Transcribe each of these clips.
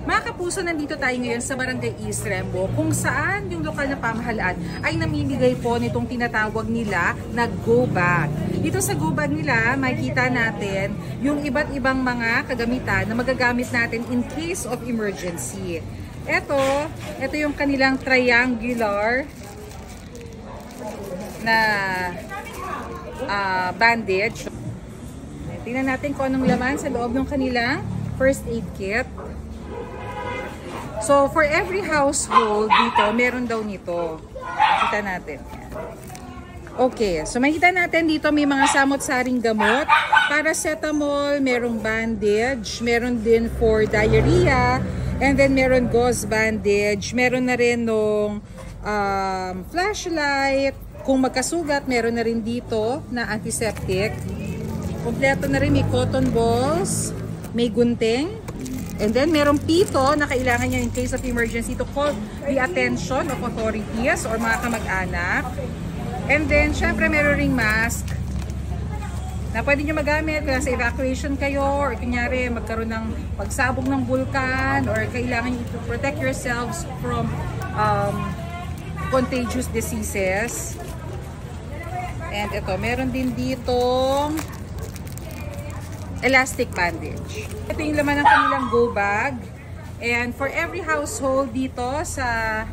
Mga kapuso, nandito tayo ngayon sa Barangay East Rembo kung saan yung lokal na pamahalaan ay namimigay po nitong tinatawag nila na go bag. Dito sa go bag nila, makikita natin yung iba't ibang mga kagamitan na magagamit natin in case of emergency. Ito yung kanilang triangular na bandage. Tingnan natin kung anong laman sa loob ng kanilang first aid kit. So, for every household dito, meron daw nito. Kita natin. Okay, so makita natin dito may mga samot-saring gamot. Paracetamol, merong bandage, meron din for diarrhea, and then meron gauze bandage, meron na rin nung flashlight. Kung magkasugat, meron na rin dito na antiseptic. Kompleto na rin, may cotton balls, may gunting. And then, merong pito na kailangan niya in case of emergency to call the attention of authorities or mga kamag-anak. And then, syempre, meron ring mask na pwede nyo magamit kung sa evacuation kayo or kunyari magkaroon ng pagsabog ng bulkan or kailangan nyo to protect yourselves from contagious diseases. And ito, meron din ditong elastic bandage. Ito yung laman ng kanilang go bag. And for every household dito sa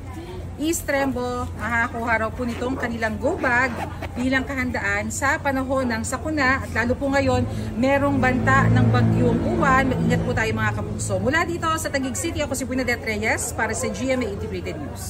East Rembo, makakakuha raw po nitong kanilang go bag bilang kahandaan sa panahon ng sakuna. At lalo po ngayon, merong banta ng bagyong uwan. Mag-ingat po tayo mga kapuso. Mula dito sa Taguig City, ako si Bernadette Reyes para sa GMA Integrated News.